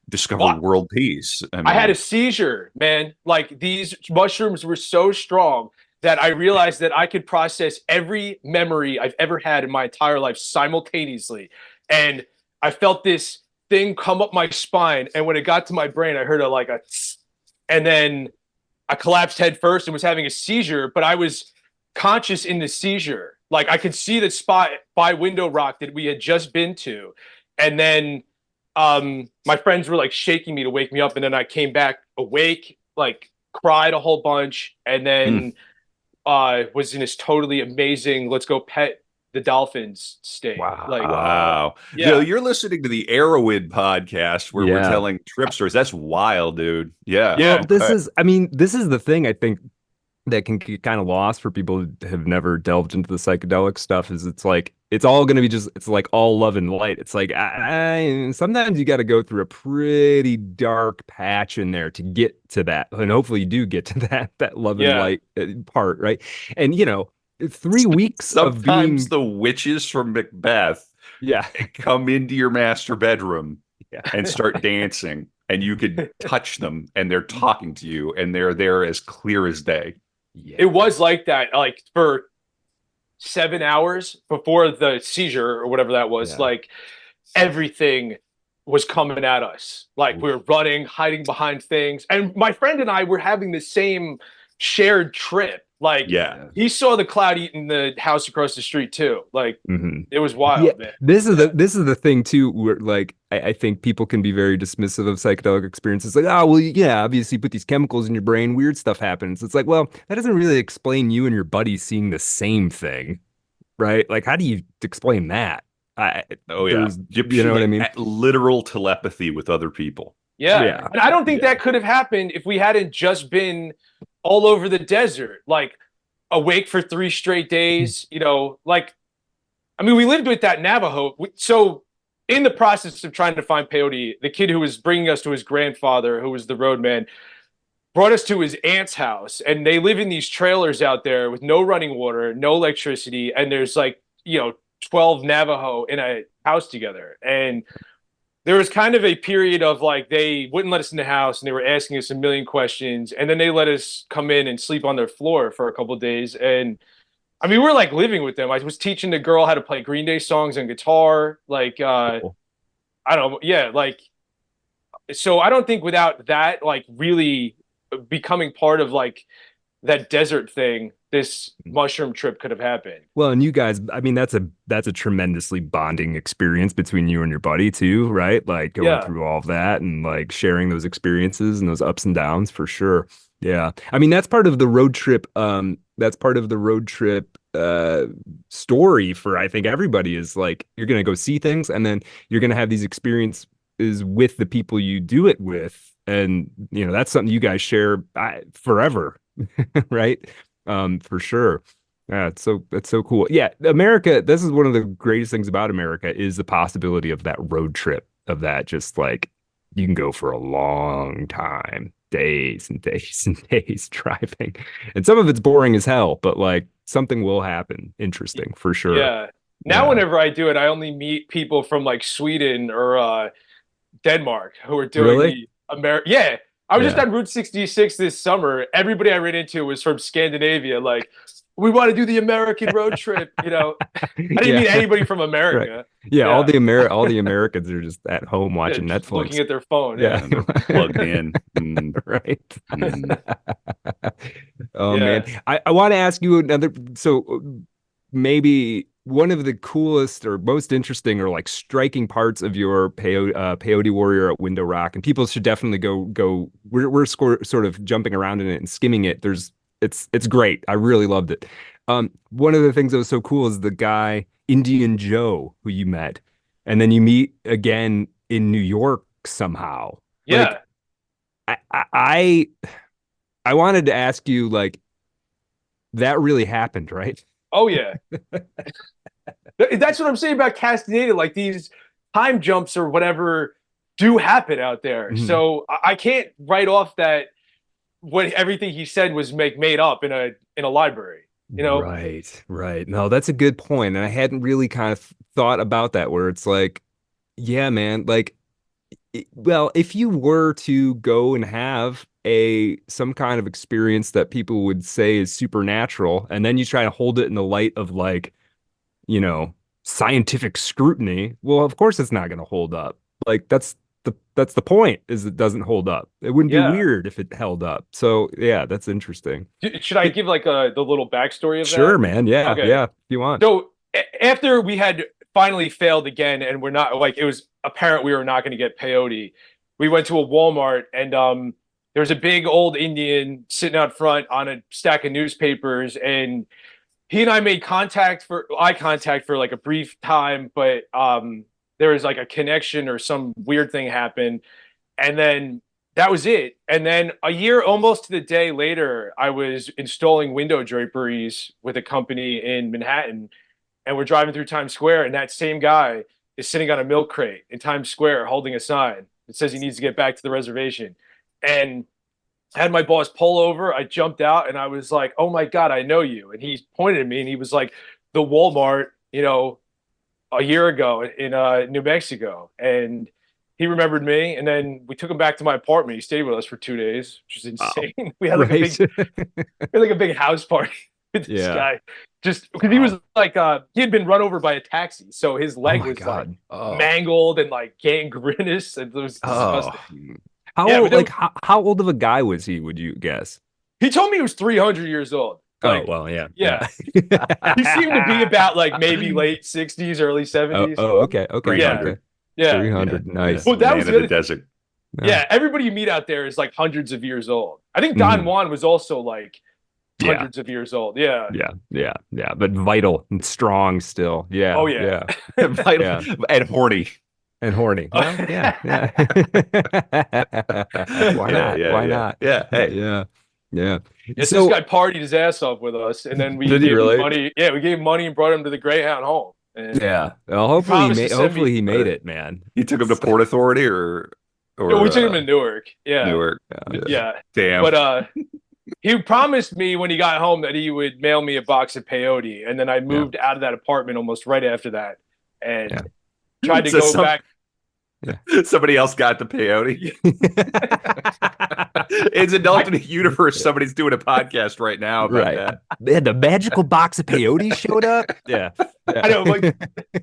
discovered world peace. I had a seizure, man. Like these mushrooms were so strong that I realized that I could process every memory I've ever had in my entire life simultaneously. And I felt this thing come up my spine, and when it got to my brain, I heard a tss, and then I collapsed head first and was having a seizure, but I was conscious in the seizure. Like I could see the spot by Window Rock that we had just been to. And then my friends were like shaking me to wake me up, and then I came back awake, like cried a whole bunch, and then was in this totally amazing let's go pet the dolphins state. Wow. Yeah. You're listening to the Arrowhead podcast where we're telling trip stories. That's wild, dude. Yeah. Yeah. Well, this is the thing I think that can get kind of lost for people who have never delved into the psychedelic stuff is it's like, it's all going to be it's like all love and light. It's like, sometimes you got to go through a pretty dark patch in there to get to that. And hopefully you do get to that love and light part. Right. And 3 weeks sometimes the witches from Macbeth come into your master bedroom and start dancing, and you could touch them and they're talking to you and they're there as clear as day. It was like that, like for 7 hours before the seizure or whatever that was, Yeah. like everything was coming at us. Like we were running, hiding behind things. And my friend and I were having the same shared trip. Like Yeah. he saw the cloud eating the house across the street too. Like it was wild, Yeah, man. this is the thing too, where like I think people can be very dismissive of psychedelic experiences. Like, oh well, yeah, obviously you put these chemicals in your brain, weird stuff happens. It's like, well, that doesn't really explain you and your buddy seeing the same thing, right? Like, how do you explain that? Oh yeah, You know what I mean? Literal telepathy with other people. Yeah. Yeah. And I don't think that could have happened if we hadn't just been all over the desert, like awake for 3 straight days, you know, like, I mean, we lived with that Navajo. So in the process of trying to find peyote, the kid who was bringing us to his grandfather, who was the roadman, brought us to his aunt's house. And they live in these trailers out there with no running water, no electricity. And there's like, you know, 12 Navajo in a house together. And there was kind of a period of like they wouldn't let us in the house and they were asking us a million questions, and then they let us come in and sleep on their floor for a couple of days. And I mean, we're like living with them. I was teaching the girl how to play Green Day songs on guitar. Like Cool. I don't know, yeah, like so I don't think without that like really becoming part of like that desert thing, this mushroom trip could have happened. Well, and you guys, I mean, that's a tremendously bonding experience between you and your buddy too, right? Like going through all of that and like sharing those experiences and those ups and downs for sure. Yeah. I mean, that's part of the road trip. That's part of the road trip story for I think everybody is like you're gonna go see things and then you're gonna have these experiences with the people you do it with. And you know, that's something you guys share forever. Right? For sure. Yeah, it's so cool. Yeah, America, this is one of the greatest things about America is the possibility of that road trip, of that just like you can go for a long time, days and days and days driving. And some of it's boring as hell, but like something will happen interesting for sure. Yeah. Now whenever I do it, I only meet people from like Sweden or Denmark who are doing Really? the Yeah. I was just on Route 66 this summer. Everybody I ran into was from Scandinavia. Like, we want to do the American road trip. You know, I didn't meet anybody from America. Right. Yeah, all the Americans are just at home watching Netflix, looking at their phone. Yeah, plugged in. Right. Oh man, I want to ask you another. So maybe one of the coolest or most interesting or like striking parts of your Peyote Warrior at Window Rock, and people should definitely go. We're sort of jumping around in it and skimming it. It's great. I really loved it. One of the things that was so cool is the guy Indian Joe who you met, and then you meet again in New York somehow. Yeah. Like, I wanted to ask you, like, that really happened, right? Oh yeah. That's what I'm saying about Castaneda. Like these time jumps or whatever do happen out there. Mhm. So I can't write off that what everything he said was made up in a library. You know? Right. No, that's a good point. And I hadn't really kind of thought about that, where it's like, yeah, man, like, well, if you were to go and have some kind of experience that people would say is supernatural, and then you try to hold it in the light of like, you know, scientific scrutiny, well, of course it's not going to hold up. Like that's the point, is it doesn't hold up. It wouldn't be weird if it held up. So yeah, that's interesting. Should I give like the little backstory of that? Sure, man. Yeah, Okay. yeah, if you want. So after we had finally failed again, and we're not like it was apparent we were not going to get peyote, we went to a Walmart, and there was a big old Indian sitting out front on a stack of newspapers, and he and I made eye contact for like a brief time, but there was like a connection or some weird thing happened, and then that was it. And then a year almost to the day later, I was installing window draperies with a company in Manhattan, and we're driving through Times Square, and that same guy is sitting on a milk crate in Times Square holding a sign that says he needs to get back to the reservation. And I had my boss pull over. I jumped out and I was like, "Oh my God, I know you." And he pointed at me and he was like, "The Walmart, you know, a year ago in New Mexico." And he remembered me. And then we took him back to my apartment. He stayed with us for 2 days, which is insane. We had like a big house party. with this Yeah. guy, just because he was like he had been run over by a taxi, so his leg my was God. like mangled and like gangrenous, and it was disgusting. How Yeah, old, but like how old of a guy was he, would you guess? he told me he was 300 years old. Like, Oh, well, yeah. yeah. He seemed to be about like maybe late 60s, early 70s. Okay. Okay. 300. Okay. Yeah. 300. Nice. Well, that was Man the of the other thing. desert. Yeah, everybody you meet out there is like hundreds of years old. I think Mm-hmm. Don Juan was also like hundreds of years old. Yeah. Yeah. But vital and strong still. Yeah. Oh, yeah. Vital and horny. And horny. Well, yeah. Why not? Why not? Yeah. Hey. Yeah. Yes, So, this guy partied his ass off with us, and then we Did he gave really? him money. Yeah, we gave him money and brought him to the Greyhound home. And yeah. Well, hopefully promised to send hopefully me- he made it, man. You took him to Port Authority or yeah, we took him to Newark. Yeah. Newark. Yeah. Damn. But he promised me when he got home that he would mail me a box of peyote, and then I moved out of that apartment almost right after that, and tried to So go back. Somebody else got the peyote. It's an alternate universe. Somebody's doing a podcast right now about that. Man, the magical box of peyote showed up. Yeah. I know, like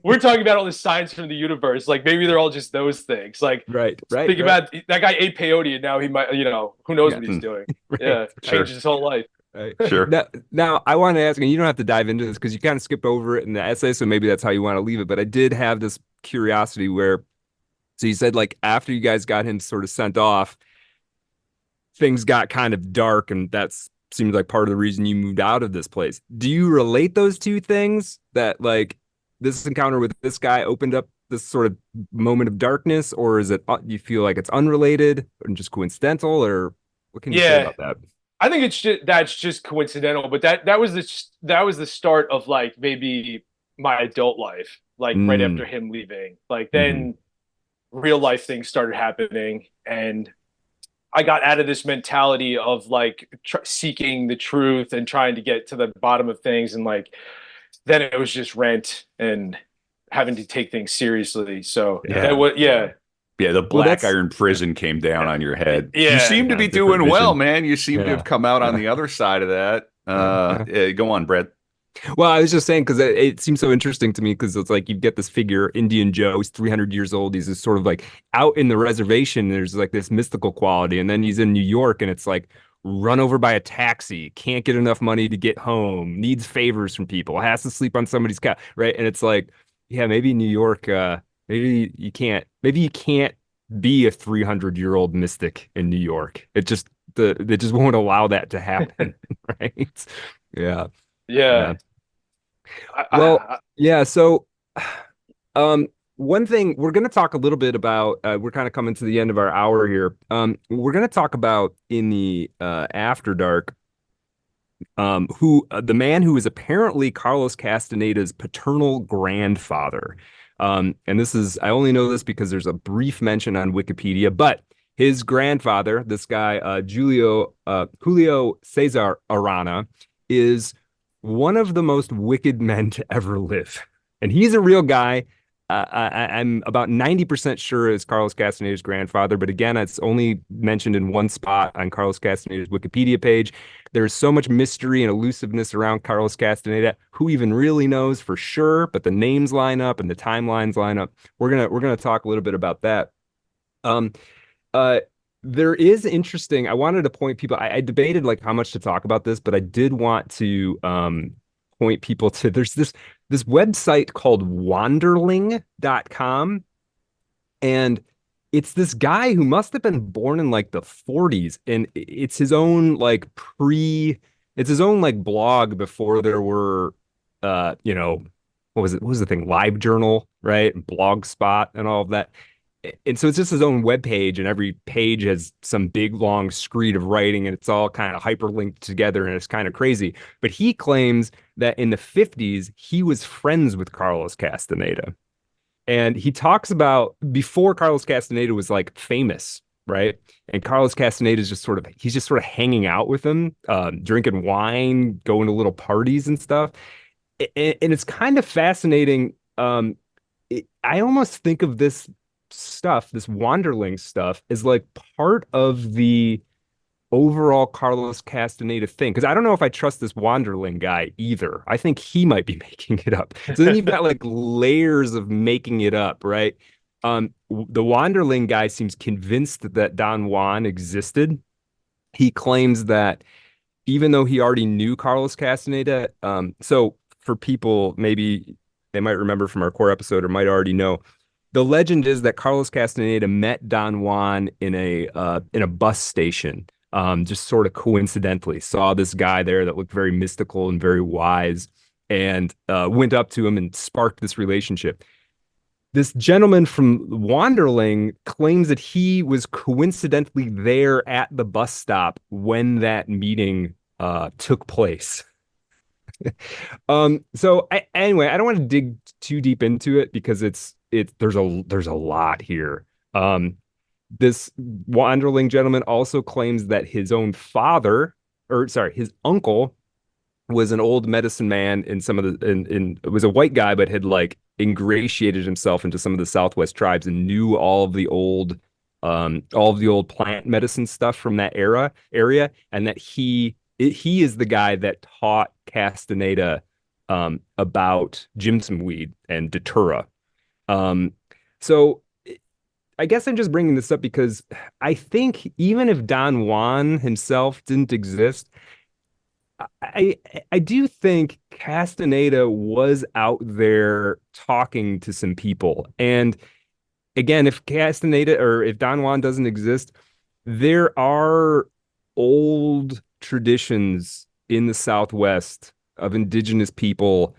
we're talking about all this science from the universe. Like maybe they're all just those things. Like right. think about that guy ate peyote, and now he might, who knows what he's doing. Yeah, changed his whole life. Right. Sure. Now, I want to ask, and you don't have to dive into this because you kind of skip over it in the essay, so maybe that's how you want to leave it. But I did have this curiosity where, so you said like after you guys got him sort of sent off, things got kind of dark, and that's seems like part of the reason you moved out of this place. Do you relate those two things, that like this encounter with this guy opened up this sort of moment of darkness, or is it you feel like it's unrelated and just coincidental, or what can you say about that? I think that's just coincidental, but that was the start of like maybe my adult life, like right after him leaving. Like then real life things started happening, and I got out of this mentality of like seeking the truth and trying to get to the bottom of things, and like then it was just rent and having to take things seriously. So the black iron prison came down on your head. Yeah. You seem to be doing well, man. You seem to have come out on the other side of that. Go on, Brett. Well, I was just saying, because it seems so interesting to me, because it's like you get this figure, Indian Joe, he's 300 years old. He's just sort of like out in the reservation. There's like this mystical quality. And then he's in New York, and it's like run over by a taxi, can't get enough money to get home, needs favors from people, has to sleep on somebody's couch, right? And it's like, yeah, maybe New York, maybe you can't be a 300-year-old mystic in New York. They just won't allow that to happen, right? Yeah. So, one thing we're going to talk a little bit about, we're kind of coming to the end of our hour here. We're going to talk about in the After Dark, the man who is apparently Carlos Castaneda's paternal grandfather. And this is, I only know this because there's a brief mention on Wikipedia, but his grandfather, this guy, Julio Cesar Arana, is one of the most wicked men to ever live. And he's a real guy. I'm about 90% sure it's Carlos Castaneda's grandfather, but again, it's only mentioned in one spot on Carlos Castaneda's Wikipedia page. There's so much mystery and elusiveness around Carlos Castaneda. Who even really knows for sure? But the names line up and the timelines line up. We're gonna talk a little bit about that. There is interesting. I wanted to point people. I debated like how much to talk about this, but I did want to point people to. There's this website called wanderling.com, and it's this guy who must have been born in like the 40s, and it's his own like it's his own like blog before there were what was it? What was the thing? LiveJournal, right? Blogspot and all of that. And so it's just his own webpage, and every page has some big long screed of writing, and it's all kind of hyperlinked together, and it's kind of crazy. But he claims that in the 50s, he was friends with Carlos Castaneda. And he talks about before Carlos Castaneda was like famous, right? And Carlos Castaneda is just sort of hanging out with him, drinking wine, going to little parties and stuff. And it's kind of fascinating. I almost think of this stuff, this Wanderling stuff, is like part of the overall Carlos Castaneda thing. Because I don't know if I trust this Wanderling guy either. I think he might be making it up. So then you've got like layers of making it up, right? The Wanderling guy seems convinced that Don Juan existed. He claims that even though he already knew Carlos Castaneda, so for people maybe they might remember from our core episode or might already know, the legend is that Carlos Castaneda met Don Juan in a bus station, just sort of coincidentally. Saw this guy there that looked very mystical and very wise, and went up to him and sparked this relationship. This gentleman from Wanderling claims that he was coincidentally there at the bus stop when that meeting took place. Anyway, I don't want to dig too deep into it because there's a lot here. This Wanderling gentleman also claims that his own father, or sorry, his uncle was an old medicine man in some of the was a white guy, but had like ingratiated himself into some of the Southwest tribes and knew all of the old plant medicine stuff from that area, and that he is the guy that taught Castaneda about Jimson weed and Datura. So I guess I'm just bringing this up because I think even if Don Juan himself didn't exist, I do think Castaneda was out there talking to some people. And again, if Castaneda or if Don Juan doesn't exist, there are old traditions in the Southwest of indigenous people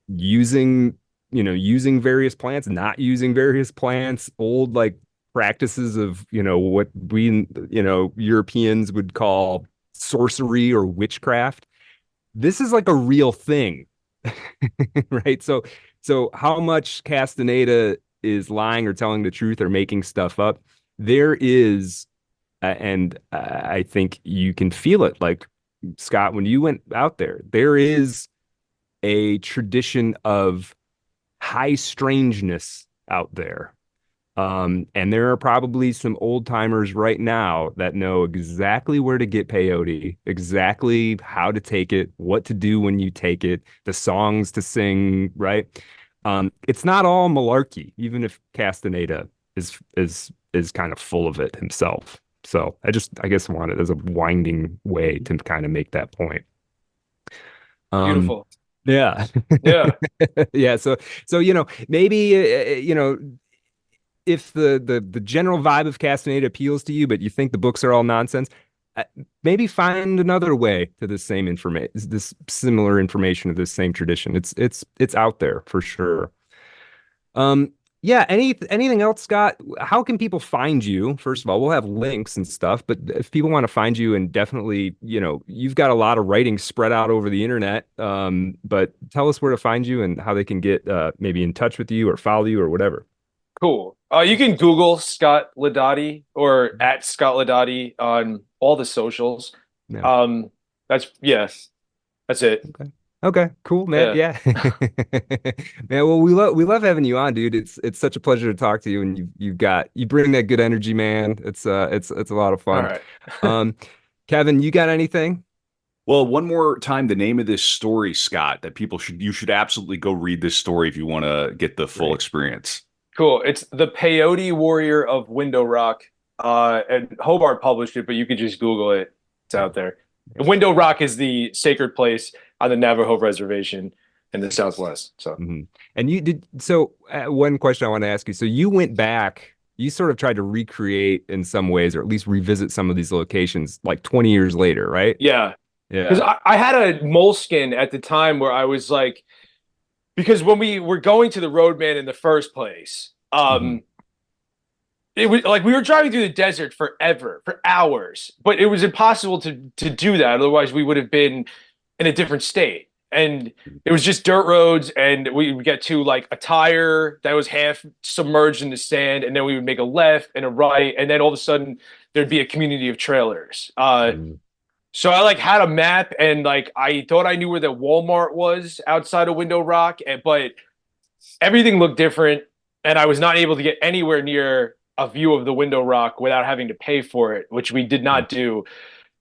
using various plants, not using various plants, old like practices of, what we, Europeans would call sorcery or witchcraft. This is like a real thing, right? So how much Castaneda is lying or telling the truth or making stuff up, there is, and I think you can feel it. Like, Scott, when you went out there is a tradition of high strangeness out there. And there are probably some old timers right now that know exactly where to get peyote, exactly how to take it, what to do when you take it, the songs to sing, right? It's not all malarkey, even if Castaneda is kind of full of it himself. So I guess wanted as a winding way to kind of make that point. Beautiful. Yeah. Yeah. Yeah. So maybe if the general vibe of Castaneda appeals to you, but you think the books are all nonsense, maybe find another way to this same information, this similar information of this same tradition. It's out there for sure. Yeah. Anything else, Scott? How can people find you? First of all, we'll have links and stuff, but if people want to find you, and definitely, you've got a lot of writing spread out over the internet. But tell us where to find you and how they can get maybe in touch with you or follow you or whatever. Cool. You can Google Scott Laudati or at Scott Laudati on all the socials. Yeah. That's it. Okay, cool, man. Yeah. Man, well, we love having you on, dude. It's such a pleasure to talk to you, and you bring that good energy, man. It's a lot of fun. All right. Kevin, you got anything? Well, one more time, the name of this story, Scott, that you should absolutely go read this story if you want to get the full experience. Cool. It's The Peyote Warrior of Window Rock. And Hobart published it, but you could just Google it. It's out there. And Window Rock is the sacred place on the Navajo reservation in the Southwest. So, And you did. So one question I want to ask you. So you went back, you sort of tried to recreate in some ways, or at least revisit some of these locations like 20 years later, right? yeah. Yeah. Because I had a moleskin at the time where I was like, because when we were going to the Roadman in the first place, it was like we were driving through the desert for hours, but it was impossible to do that. Otherwise, we would have been in a different state. And it was just dirt roads, and we would get to like a tire that was half submerged in the sand, and then we would make a left and a right, and then all of a sudden there'd be a community of trailers. So I like had a map, and like I thought I knew where the Walmart was outside of Window Rock, but everything looked different, and I was not able to get anywhere near a view of the window rock without having to pay for it, which we did not do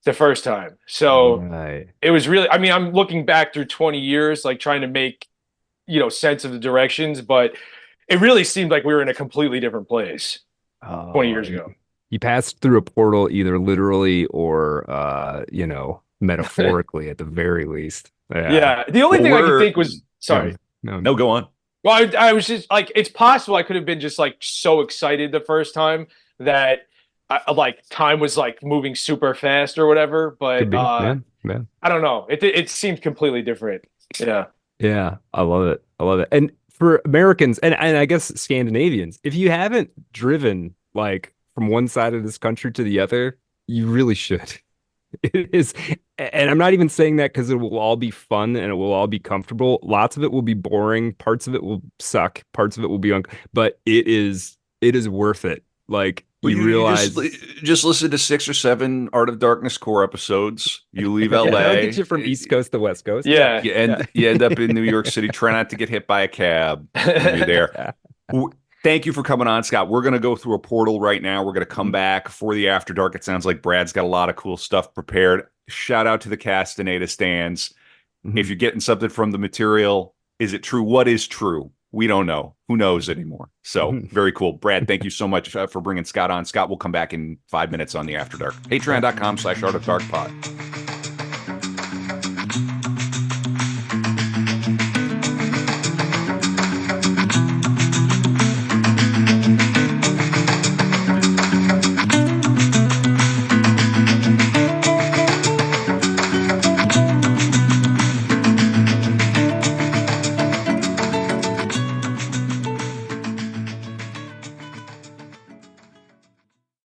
the first time. So Right. it was really, I mean, I'm looking back through 20 years, like trying to make, sense of the directions, but it really seemed like we were in a completely different place 20 years ago. You passed through a portal either literally or, metaphorically at the very least. Yeah. The only thing I could think was, sorry. No, go on. Well, I was just like, it's possible I could have been just like so excited the first time that like time was like moving super fast or whatever. But Could be. Yeah. I don't know. It seemed completely different. Yeah. Yeah. I love it. And for Americans and I guess Scandinavians, if you haven't driven like from one side of this country to the other, you really should. It is, and I'm not even saying that because it will all be fun and it will all be comfortable. Lots of it will be boring. Parts of it will suck. Parts of it will be but it is worth it. Like you realize, just listen to 6 or 7 Art of Darkness core episodes. You leave LA. That'll get you from East Coast to West Coast. Yeah. You end up in New York City. Try not to get hit by a cab when you're there. Thank you for coming on, Scott. We're going to go through a portal right now. We're going to come back for the After Dark. It sounds like Brad's got a lot of cool stuff prepared. Shout out to the Castaneda stands. If you're getting something from the material, is it true? What is true? We don't know. Who knows anymore? So very cool. Brad, thank you so much for bringing Scott on. Scott will come back in 5 minutes on the After Dark. Patreon.com/Art of Dark Pod.